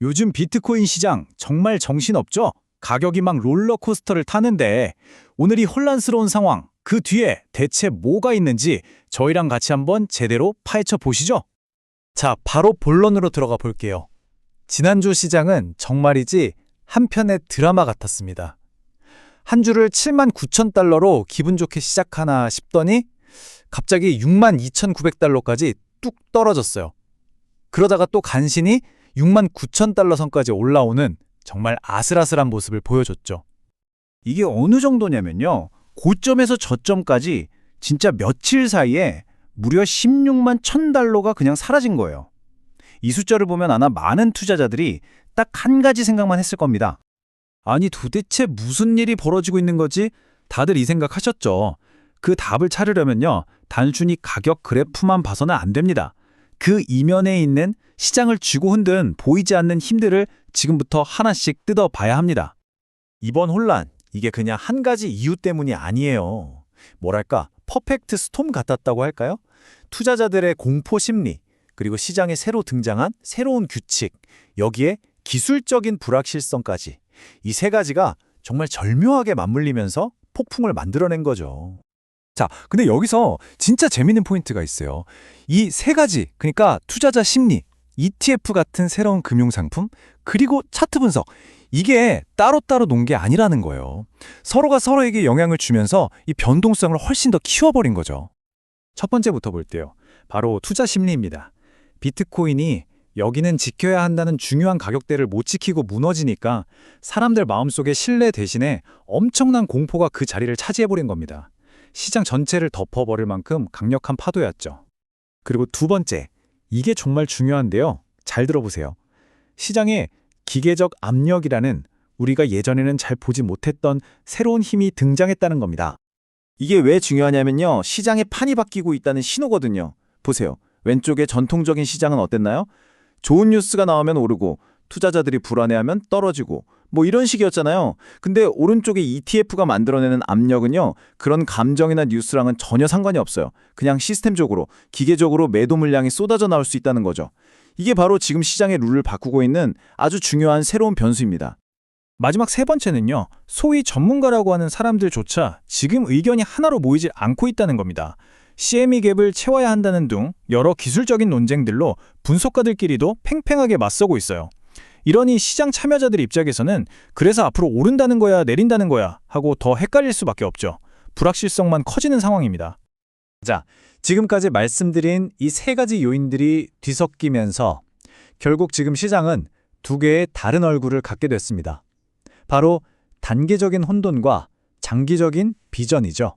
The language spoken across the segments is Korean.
요즘 비트코인 시장 정말 정신없죠? 가격이 막 롤러코스터를 타는데 오늘 이 혼란스러운 상황, 그 뒤에 대체 뭐가 있는지 저희랑 같이 한번 제대로 파헤쳐 보시죠. 자, 바로 본론으로 들어가 볼게요. 지난주 시장은 정말이지 한편의 드라마 같았습니다. 한 주를 79,000달러로 기분 좋게 시작하나 싶더니 갑자기 62,900달러까지 뚝 떨어졌어요. 그러다가 또 간신히 69,000달러 선까지 올라오는 정말 아슬아슬한 모습을 보여줬죠. 이게 어느 정도냐면요. 고점에서 저점까지 진짜 며칠 사이에 무려 16만 1,000달러가 그냥 사라진 거예요. 이 숫자를 보면 아마 많은 투자자들이 딱 한 가지 생각만 했을 겁니다. 아니 도대체 무슨 일이 벌어지고 있는 거지? 다들 이 생각하셨죠. 그 답을 찾으려면요. 단순히 가격 그래프만 봐서는 안 됩니다. 그 이면에 있는 시장을 쥐고 흔든 보이지 않는 힘들을 지금부터 하나씩 뜯어봐야 합니다. 이번 혼란, 이게 그냥 한 가지 이유 때문이 아니에요. 뭐랄까, 퍼펙트 스톰 같았다고 할까요? 투자자들의 공포 심리, 그리고 시장에 새로 등장한 새로운 규칙, 여기에 기술적인 불확실성까지 이 세 가지가 정말 절묘하게 맞물리면서 폭풍을 만들어낸 거죠. 자, 근데 여기서 진짜 재밌는 포인트가 있어요. 이 세 가지, 그러니까 투자자 심리, ETF 같은 새로운 금융상품, 그리고 차트 분석, 이게 따로따로 논 게 아니라는 거예요. 서로가 서로에게 영향을 주면서 이 변동성을 훨씬 더 키워버린 거죠. 첫 번째부터 볼게요. 바로 투자 심리입니다. 비트코인이 여기는 지켜야 한다는 중요한 가격대를 못 지키고 무너지니까 사람들 마음속에 신뢰 대신에 엄청난 공포가 그 자리를 차지해버린 겁니다. 시장 전체를 덮어버릴 만큼 강력한 파도였죠. 그리고 두 번째, 이게 정말 중요한데요. 잘 들어보세요. 시장에 기계적 압력이라는 우리가 예전에는 잘 보지 못했던 새로운 힘이 등장했다는 겁니다. 이게 왜 중요하냐면요. 시장의 판이 바뀌고 있다는 신호거든요. 보세요. 왼쪽의 전통적인 시장은 어땠나요? 좋은 뉴스가 나오면 오르고 투자자들이 불안해하면 떨어지고 뭐 이런 식이었잖아요. 근데 오른쪽의 ETF가 만들어내는 압력은요. 그런 감정이나 뉴스랑은 전혀 상관이 없어요. 그냥 시스템적으로, 기계적으로 매도 물량이 쏟아져 나올 수 있다는 거죠. 이게 바로 지금 시장의 룰을 바꾸고 있는 아주 중요한 새로운 변수입니다. 마지막 세 번째는요. 소위 전문가라고 하는 사람들조차 지금 의견이 하나로 모이질 않고 있다는 겁니다. CME 갭을 채워야 한다는 등 여러 기술적인 논쟁들로 분석가들끼리도 팽팽하게 맞서고 있어요. 이러니 시장 참여자들 입장에서는 그래서 앞으로 오른다는 거야 내린다는 거야 하고 더 헷갈릴 수밖에 없죠. 불확실성만 커지는 상황입니다. 자, 지금까지 말씀드린 이 세 가지 요인들이 뒤섞이면서 결국 지금 시장은 두 개의 다른 얼굴을 갖게 됐습니다. 바로 단기적인 혼돈과 장기적인 비전이죠.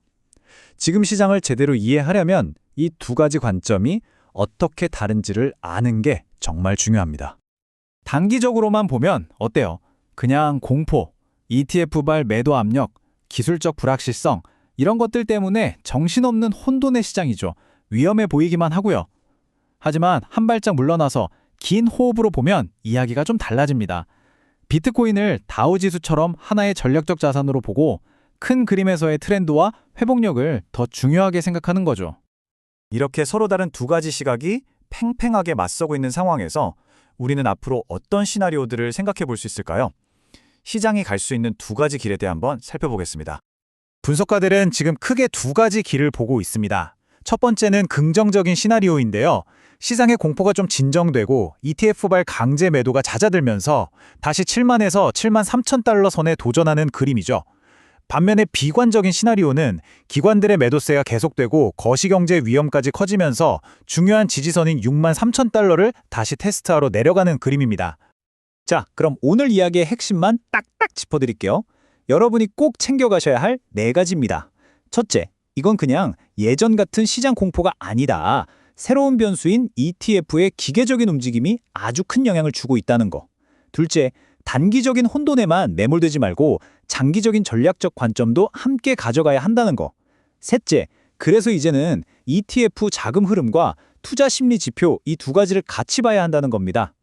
지금 시장을 제대로 이해하려면 이 두 가지 관점이 어떻게 다른지를 아는 게 정말 중요합니다. 단기적으로만 보면 어때요? 그냥 공포, ETF발 매도 압력, 기술적 불확실성 이런 것들 때문에 정신없는 혼돈의 시장이죠. 위험해 보이기만 하고요. 하지만 한 발짝 물러나서 긴 호흡으로 보면 이야기가 좀 달라집니다. 비트코인을 다우지수처럼 하나의 전략적 자산으로 보고 큰 그림에서의 트렌드와 회복력을 더 중요하게 생각하는 거죠. 이렇게 서로 다른 두 가지 시각이 팽팽하게 맞서고 있는 상황에서 우리는 앞으로 어떤 시나리오들을 생각해 볼 수 있을까요? 시장이 갈 수 있는 두 가지 길에 대해 한번 살펴보겠습니다. 분석가들은 지금 크게 두 가지 길을 보고 있습니다. 첫 번째는 긍정적인 시나리오인데요. 시장의 공포가 좀 진정되고 ETF발 강제 매도가 잦아들면서 다시 7만에서 7만 3천 달러 선에 도전하는 그림이죠. 반면에 비관적인 시나리오는 기관들의 매도세가 계속되고 거시경제 위험까지 커지면서 중요한 지지선인 6만 3천 달러를 다시 테스트하러 내려가는 그림입니다. 자, 그럼 오늘 이야기의 핵심만 딱딱 짚어드릴게요. 여러분이 꼭 챙겨가셔야 할 네 가지입니다. 첫째, 이건 그냥 예전 같은 시장 공포가 아니다. 새로운 변수인 ETF의 기계적인 움직임이 아주 큰 영향을 주고 있다는 거. 둘째, 단기적인 혼돈에만 매몰되지 말고 장기적인 전략적 관점도 함께 가져가야 한다는 거. 셋째, 그래서 이제는 ETF 자금 흐름과 투자 심리 지표 이 두 가지를 같이 봐야 한다는 겁니다.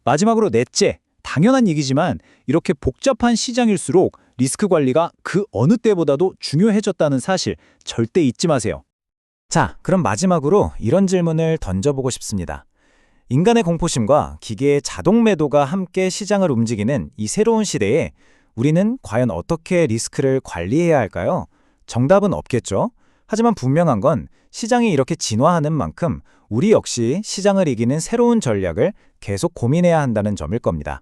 마지막으로 넷째, 당연한 얘기지만 이렇게 복잡한 시장일수록 리스크 관리가 그 어느 때보다도 중요해졌다는 사실 절대 잊지 마세요. 자, 그럼 마지막으로 이런 질문을 던져보고 싶습니다. 인간의 공포심과 기계의 자동 매도가 함께 시장을 움직이는 이 새로운 시대에 우리는 과연 어떻게 리스크를 관리해야 할까요? 정답은 없겠죠. 하지만 분명한 건 시장이 이렇게 진화하는 만큼 우리 역시 시장을 이기는 새로운 전략을 계속 고민해야 한다는 점일 겁니다.